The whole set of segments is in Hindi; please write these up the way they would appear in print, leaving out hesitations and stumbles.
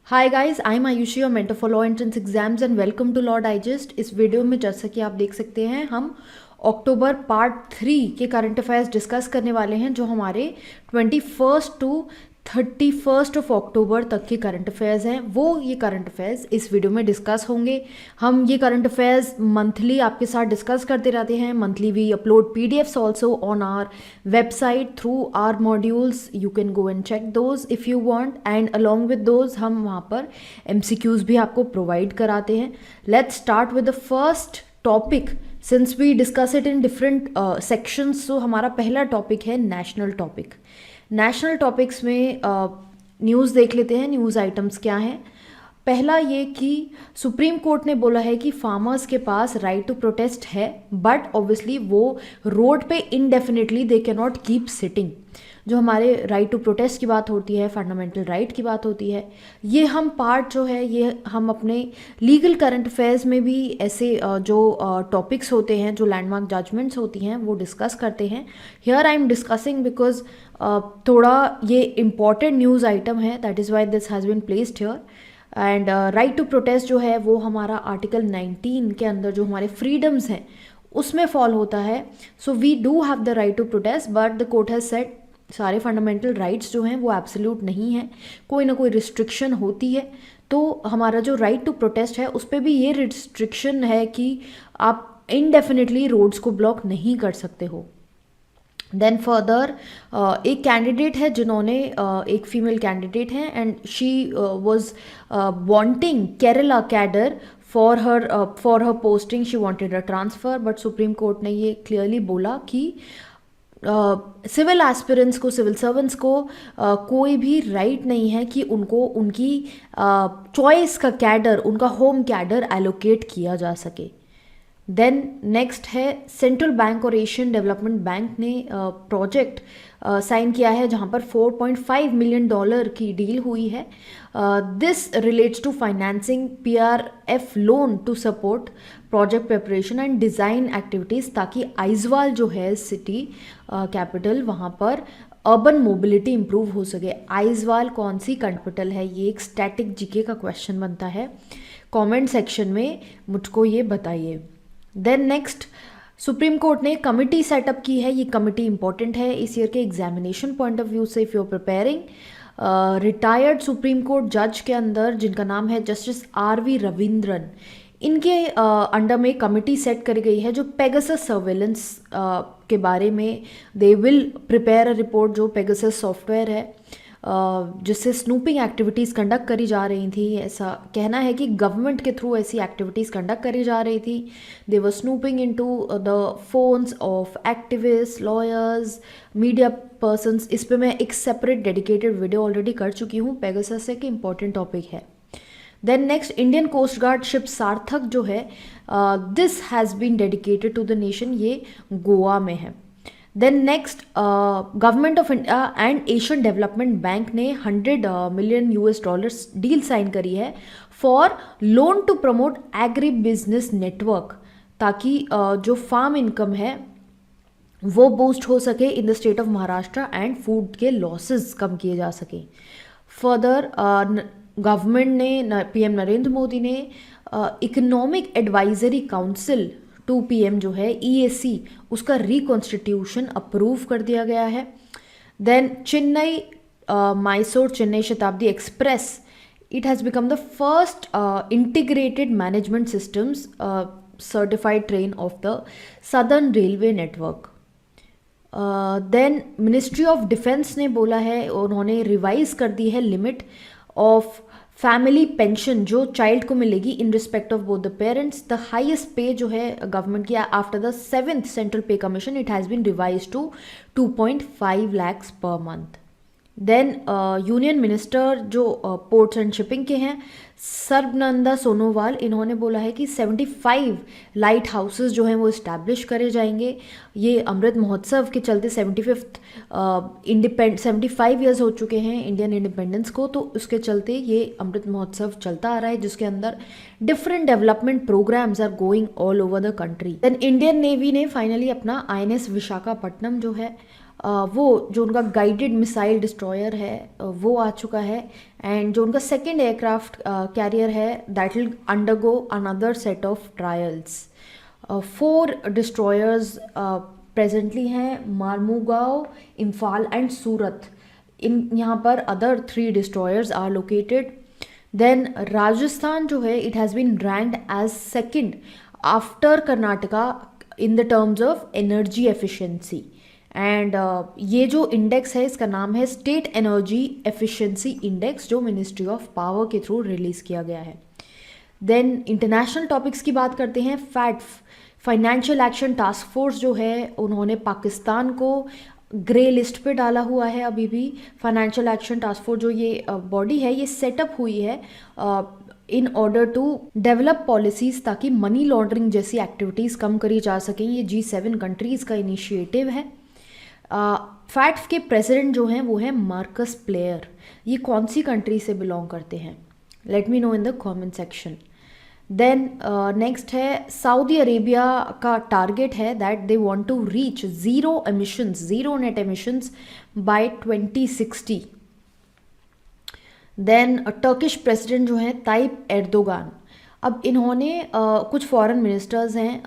Hi guys, I am Ayushi और mentor for law entrance exams and welcome to law digest. इस वीडियो में जैसा कि आप देख सकते हैं हम अक्टूबर पार्ट 3 के करंट अफेयर्स डिस्कस करने वाले हैं जो हमारे 21 टू 31 ऑफ अक्टूबर तक के करंट अफेयर्स हैं। वो ये करंट अफेयर्स इस वीडियो में डिस्कस होंगे। हम ये करंट अफेयर्स मंथली आपके साथ डिस्कस करते रहते हैं। Monthly we upload PDFs also on our website through our modules. You can go and check those if you want and along with those हम वहाँ पर एमसीक्यूज भी आपको प्रोवाइड कराते हैं। Let's start with the first topic since we discuss it in different sections. So हमारा पहला टॉपिक है नेशनल टॉपिक। नेशनल टॉपिक्स में न्यूज़ देख लेते हैं। न्यूज़ आइटम्स क्या हैं। पहला ये कि सुप्रीम कोर्ट ने बोला है कि फार्मर्स के पास राइट टू प्रोटेस्ट है, बट ऑब्वियसली वो रोड पे indefinitely they can not keep sitting. जो हमारे राइट टू प्रोटेस्ट की बात होती है, फंडामेंटल राइट की बात होती है, ये हम पार्ट जो है ये हम अपने लीगल करंट अफेयर्स में भी ऐसे जो टॉपिक्स होते हैं, जो लैंडमार्क जजमेंट्स होती हैं, वो डिस्कस करते हैं। Here I am discussing because थोड़ा ये इम्पॉर्टेंट न्यूज़ आइटम है, that is why this has been placed here. And right to protest जो है वो हमारा आर्टिकल 19 के अंदर जो हमारे फ्रीडम्स हैं उसमें फॉल होता है। So we do have the right to protest, but the court has said सारे फंडामेंटल राइट्स जो हैं वो एब्सोल्यूट नहीं है, कोई ना कोई रिस्ट्रिक्शन होती है। तो हमारा जो राइट टू प्रोटेस्ट है उस पर भी ये रिस्ट्रिक्शन है कि आप इनडेफिनेटली रोड्स को ब्लॉक नहीं कर सकते हो। देन फर्दर एक कैंडिडेट है जिन्होंने एक फीमेल कैंडिडेट हैं and she was wanting Kerala cadre for her posting. She wanted a transfer, but supreme Court ने ये क्लियरली बोला कि सिविल एस्पिरेंट्स को, सिविल सर्वेंट्स को कोई भी राइट नहीं है कि उनको उनकी चॉइस का कैडर, उनका होम कैडर एलोकेट किया जा सके। देन नेक्स्ट है सेंट्रल बैंक और एशियन डेवलपमेंट बैंक ने प्रोजेक्ट साइन किया है जहां पर $4.5 मिलियन की डील हुई है। This relates to financing PRF loan to support project preparation and design activities, ताकि आइजवाल जो है सिटी कैपिटल, वहाँ पर अर्बन मोबिलिटी इंप्रूव हो सके। आइजवाल कौन सी कैपिटल है, ये एक स्टैटिक जीके का क्वेश्चन बनता है। कमेंट सेक्शन में मुझको ये बताइए। देन नेक्स्ट, सुप्रीम कोर्ट ने कमिटी सेटअप की है। ये कमिटी इंपॉर्टेंट है इस ईयर के एग्जामिनेशन पॉइंट ऑफ व्यू से। If you are preparing retired Supreme Court जज के अंदर जिनका नाम है जस्टिस RV रविंद्रन, इनके अंडर में कमिटी सेट करी गई है जो पेगासस सर्वेलेंस के बारे में they will prepare a report. जो पेगासस सॉफ्टवेयर है जिससे स्नूपिंग एक्टिविटीज़ कंडक्ट करी जा रही थी, ऐसा कहना है कि गवर्नमेंट के थ्रू ऐसी एक्टिविटीज़ कंडक्ट करी जा रही थी। They were snooping into the phones of activist, lawyers, media persons. इस पे मैं एक सेपरेट डेडिकेटेड वीडियो ऑलरेडी कर चुकी हूँ। पेगासस एक इम्पॉर्टेंट टॉपिक है। Then next, Indian Coast Guard ship Sarthak जो है, this has been dedicated to the nation. ये गोवा में है। Then next, Government of India and Asian Development Bank ने $100 मिलियन डील साइन करी है for loan to promote agri business network, ताकि जो फार्म इनकम है वो बूस्ट हो सके in the state of Maharashtra and food के लॉसेस कम किए जा सके। फर्दर गवर्नमेंट ने, PM नरेंद्र मोदी ने Economic Advisory Council to PM जो है EAC, उसका रिकॉन्स्टिट्यूशन अप्रूव कर दिया गया है। Then Chennai Mysore Chennai Shatabdi express, it has become the first integrated management systems certified train of the Southern Railway network. Then Ministry of Defence ने बोला है, उन्होंने रिवाइज कर दी है लिमिट ऑफ फैमिली पेंशन जो चाइल्ड को मिलेगी in respect of both the parents. The highest pay जो है गवर्नमेंट की after the 7th Central Pay Commission, it has been revise to 2.5 lakhs per month. Then union minister जो पोर्ट्स एंड शिपिंग के हैं, सर्बानंद सोनोवाल, इन्होंने बोला है कि 75 लाइट हाउसेज जो हैं वो इस्टेब्लिश करे जाएंगे। ये अमृत महोत्सव के चलते 75 ईयर्स हो चुके हैं इंडियन इंडिपेंडेंस को, तो उसके चलते ये अमृत महोत्सव चलता आ रहा है जिसके अंदर different development programmes are going all over the country. Then Indian Navy ने फाइनली अपना INS विशाखापट्टनम जो है वो जो उनका गाइडेड मिसाइल डिस्ट्रॉयर है वो आ चुका है, एंड जो उनका सेकेंड एयरक्राफ्ट कैरियर है that will undergo another set of trials. 4 destroyers presently हैं मारमुगांव, इम्फाल एंड सूरत। इन यहाँ पर other 3 destroyers are located. Then Rajasthan जो है it has been ranked as second after Karnataka in the terms of energy efficiency, and ये जो इंडेक्स है इसका नाम है स्टेट एनर्जी एफिशिएंसी इंडेक्स, जो मिनिस्ट्री ऑफ पावर के थ्रू रिलीज़ किया गया है। देन इंटरनेशनल टॉपिक्स की बात करते हैं। फैट्फ फाइनेंशियल एक्शन टास्क फोर्स जो है उन्होंने पाकिस्तान को ग्रे लिस्ट पे डाला हुआ है। अभी भी फाइनेंशियल एक्शन टास्क फोर्स जो ये बॉडी है ये सेटअप हुई है in order to develop policies ताकि मनी लॉन्ड्रिंग जैसी एक्टिविटीज़ कम करी जा सकें। ये G7 कंट्रीज़ का इनिशिएटिव है। फैट्फ के प्रेसिडेंट जो हैं वो हैं मार्कस प्लेयर। ये कौन सी कंट्री से बिलोंग करते हैं? Let me know in the comment section. Then next है सऊदी अरेबिया का टारगेट है that they want to reach zero net emissions by 2060। Then Turkish president जो हैं ताइप एर्दोगान। अब इन्होंने कुछ फॉरेन मिनिस्टर्स हैं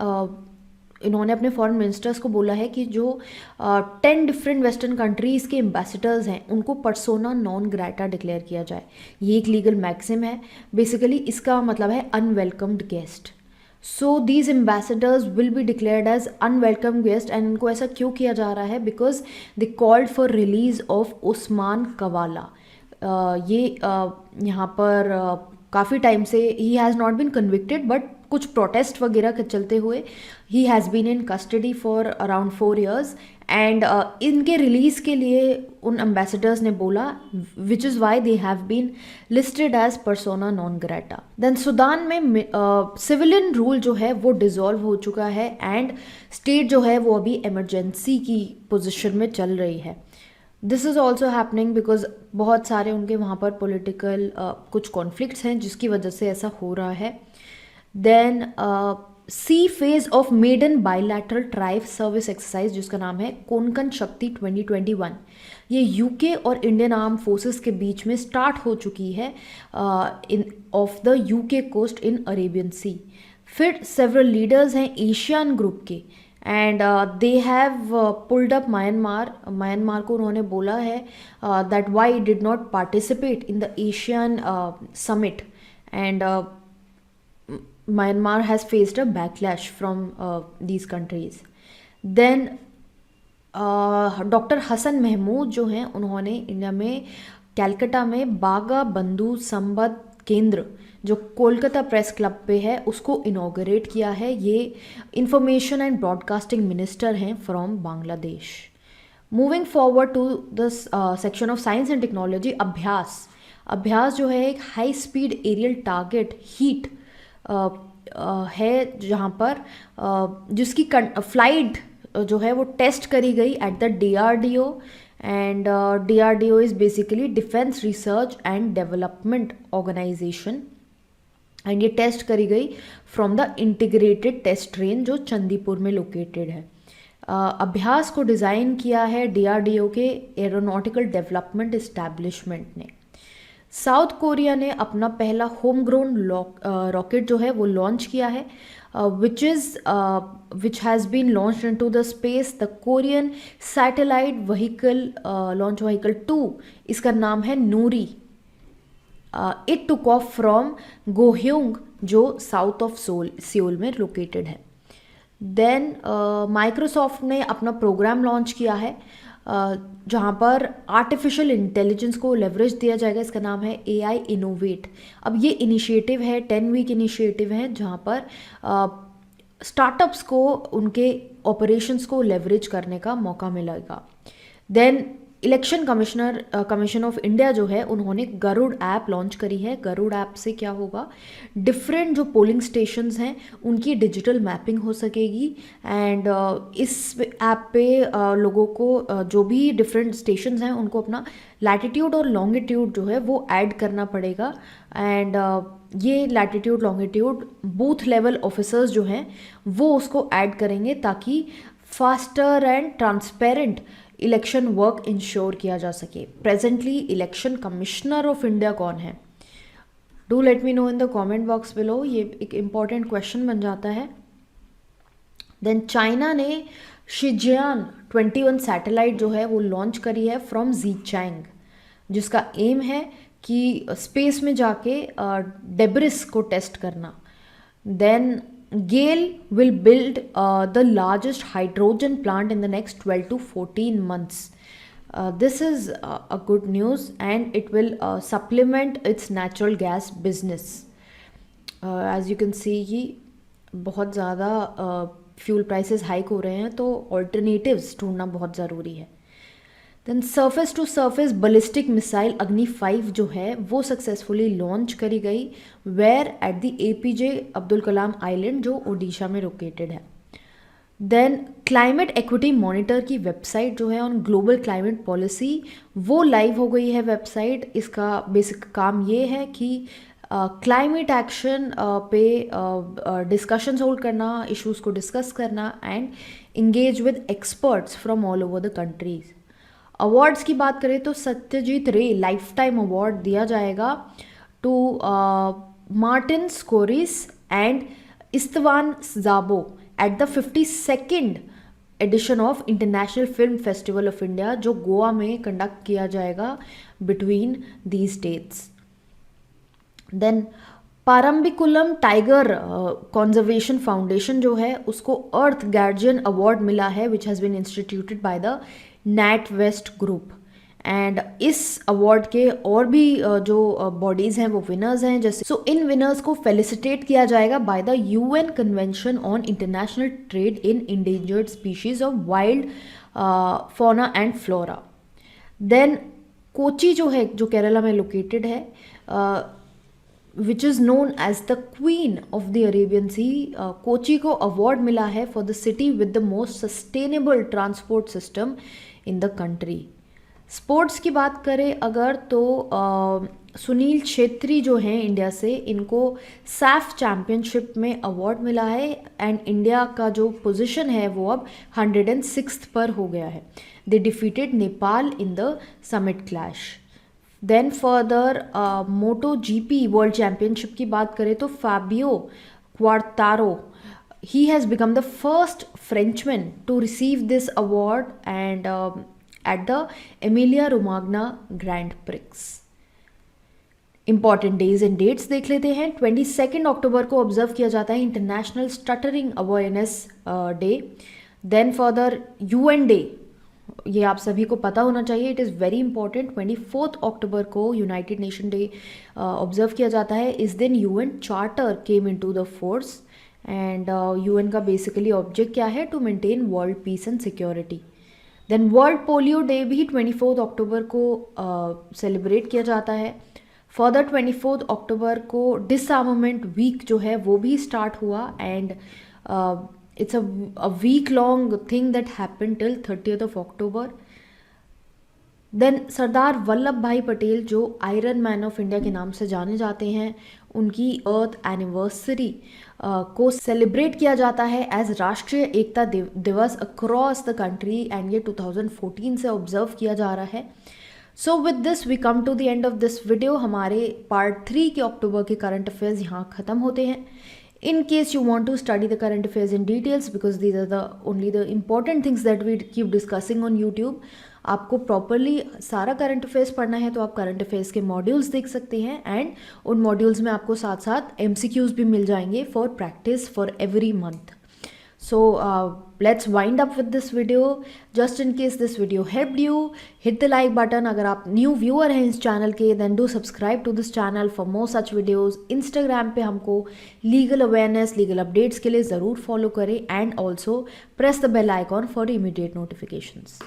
इन्होंने अपने फॉरेन मिनिस्टर्स को बोला है कि जो 10 डिफरेंट वेस्टर्न कंट्रीज़ के एम्बेसडर्स हैं उनको पर्सोना नॉन ग्रेटा डिक्लेयर किया जाए। ये एक लीगल मैक्सिम है। बेसिकली इसका मतलब है unwelcomed guest. So these ambassadors will be declared as unwelcome guest, and इनको ऐसा क्यों किया जा रहा है? Because they called for release of Osman Kavala. ये यहाँ पर काफ़ी टाइम से ही has not been convicted, but कुछ प्रोटेस्ट वगैरह के चलते हुए ही has been in custody for around 4 years, and इनके रिलीज़ के लिए उन एम्बेसडर्स ने बोला which is why they have been listed as persona non grata. Then Sudan में सिविलियन रूल जो है वो डिज़ोल्व हो चुका है, एंड स्टेट जो है वो अभी इमरजेंसी की पोजिशन में चल रही है। This is also happening because बहुत सारे उनके वहाँ पर पॉलिटिकल कुछ कॉन्फ्लिक्ट्स हैं जिसकी वजह से ऐसा हो रहा है। Then sea phase of maiden bilateral tri service exercise जिसका नाम है कोंकण शक्ति 2021, ये यूके और इंडियन आर्म फोर्सेस के बीच में स्टार्ट हो चुकी है in off the UK coast in Arabian sea. फिर सेवरल लीडर्स हैं एशियन ग्रुप के, and they have pulled up Myanmar को उन्होंने बोला है that why did not participate in the Asian summit, and Myanmar has faced a backlash from these countries. Then doctor Hasan Mahmud जो हैं उन्होंने इंडिया में कैलकाटा में बागा बंधु संबंध केंद्र जो कोलकाता प्रेस क्लब पे है उसको इनॉग्रेट किया है। ये इंफॉर्मेशन एंड ब्रॉडकास्टिंग मिनिस्टर हैं from Bangladesh. Moving forward to the section of science and technology. Abhyas जो है एक high speed aerial target HEAT है जहाँ पर जिसकी फ्लाइट जो है वो टेस्ट करी गई at the DRDO, and DRDO is basically defence research and development organisation, and ये टेस्ट करी गई from the integrated test range जो चंदीपुर में लोकेटेड है। अभ्यास को डिज़ाइन किया है DRDO के एरोनॉटिकल डेवलपमेंट इस्टेब्लिशमेंट ने। साउथ कोरिया ने अपना पहला होम ग्रोन रॉकेट जो है वो लॉन्च किया है which has been launched into the space, the Korean satellite vehicle launch vehicle 2, इसका नाम है नूरी। It took off from गोह्योंग जो साउथ ऑफ सियोल में लोकेटेड है। देन माइक्रोसॉफ्ट ने अपना प्रोग्राम लॉन्च किया है जहाँ पर आर्टिफिशियल इंटेलिजेंस को लेवरेज दिया जाएगा। इसका नाम है AI इनोवेट। अब ये इनिशिएटिव है 10 वीक इनिशिएटिव है जहाँ पर स्टार्टअप्स को उनके ऑपरेशंस को लेवरेज करने का मौका मिलेगा। Then election commission of India जो है उन्होंने गरुड़ ऐप लॉन्च करी है। गरुड़ ऐप से क्या होगा, डिफरेंट जो पोलिंग स्टेशंस हैं उनकी डिजिटल मैपिंग हो सकेगी, एंड इस ऐप पे लोगों को जो भी डिफरेंट स्टेशंस हैं उनको अपना लैटिट्यूड और लॉन्गिट्यूड जो है वो ऐड करना पड़ेगा, एंड ये latitude longitude booth level officers जो हैं वो उसको ऐड करेंगे ताकि faster and transparent election work ensure किया जा सके। Presently election commissioner of India कौन है? Do let me know in the comment box below, ये एक इम्पॉर्टेंट क्वेश्चन बन जाता है। देन चाइना ने शिजियान 21 सैटेलाइट जो है वो लॉन्च करी है फ्रॉम ज़ीचैंग, जिसका एम है कि स्पेस में जाके डेब्रिस को टेस्ट करना। Then GAIL will build the largest hydrogen plant in the next 12 to 14 months. This is a good news and it will supplement its natural gas business. As you can see कि बहुत ज़्यादा फ्यूल प्राइसेस हाइक हो रहे हैं, तो ऑल्टरनेटिव्स ढूंढना बहुत ज़रूरी है। Then surface to surface ballistic missile Agni 5 जो है वो सक्सेसफुली लॉन्च करी गई, where at the APJ Abdul Kalam island जो ओडिशा में लोकेटेड है। देन क्लाइमेट एक्विटी मॉनिटर की वेबसाइट जो है ऑन ग्लोबल क्लाइमेट पॉलिसी वो लाइव हो गई है वेबसाइट। इसका बेसिक काम ये है कि क्लाइमेट एक्शन पे डिस्कशंस होल्ड करना, इश्यूज़ को डिस्कस करना and engage with experts from all over the countries. Awards की बात करें तो सत्यजीत रे लाइफ टाइम अवार्ड दिया जाएगा to Martin Scorsese and Istvan Szabo at the 52nd edition of International Film Festival of India, जो गोवा में कंडक्ट किया जाएगा between these dates. Then Parambikulam Tiger Conservation Foundation जो है उसको अर्थ गार्जियन अवार्ड मिला है, which has been instituted by the NatWest Group. And इस अवार्ड के और भी जो बॉडीज़ हैं वो विनर्स हैं, जैसे सो इन विनर्स को फेलिसिटेट किया जाएगा by the UN Convention on International Trade in Endangered Species of Wild Fauna and Flora. Then Kochi जो है, जो केरला में लोकेटेड है, which is known as the Queen of the Arabian Sea, Kochi को अवार्ड मिला है for the city with the most sustainable transport system in the country. Sports की बात करें अगर तो सुनील छेत्री जो हैं इंडिया से, इनको सैफ चैम्पियनशिप में अवार्ड मिला है एंड इंडिया का जो पोजीशन है वो अब 106th पर हो गया है। They defeated Nepal in the summit clash. Then further Moto GP world championship की बात करें तो Fabio Quartararo, he has become the first Frenchman to receive this award and at the Emilia Romagna Grand Prix. Important days and dates देख लेते हैं। 22 अक्टूबर को ऑब्जर्व किया जाता है international stuttering awareness day. Then further UN day, ये आप सभी को पता होना चाहिए, इट इज़ वेरी इंपॉर्टेंट। 24 अक्टूबर को यूनाइटेड नेशन डे ऑब्जर्व किया जाता है। इस दिन UN charter came into the force and UN का बेसिकली ऑब्जेक्ट क्या है, to maintain world peace and security. Then world polio day भी 24 अक्टूबर को सेलिब्रेट किया जाता है। फर्दर 24 अक्टूबर को डिसआर्मामेंट वीक जो है वो भी स्टार्ट हुआ and it's a week long thing that happen till 30th October। Then Sardar Vallabh Bhai Patel जो आयरन मैन ऑफ इंडिया के नाम से जाने जाते हैं, उनकी अर्थ एनिवर्सरी को सेलिब्रेट किया जाता है एज राष्ट्रीय एकता दिवस अक्रॉस द कंट्री एंड ये 2014 से ऑब्जर्व किया जा रहा है। So with this we come to the end of this video. हमारे पार्ट 3 के अक्टूबर के करंट अफेयर्स यहाँ ख़त्म होते हैं। In case you want to study the current affairs in details, because these are only the important things that we keep discussing on YouTube, आपको प्रॉपरली सारा करंट अफेयर्स पढ़ना है तो आप करंट अफेयर्स के मॉड्यूल्स देख सकते हैं एंड उन मॉड्यूल्स में आपको साथ साथ MCQs भी मिल जाएंगे for practice for every month. So let's wind up with this video. Just in case this video helped you, hit the like button. अगर आप न्यू व्यूअर हैं इस चैनल के, then do subscribe to this channel for more such videos. Instagram पे हमको legal awareness, legal updates के लिए ज़रूर follow करें and also press the bell icon for immediate notifications.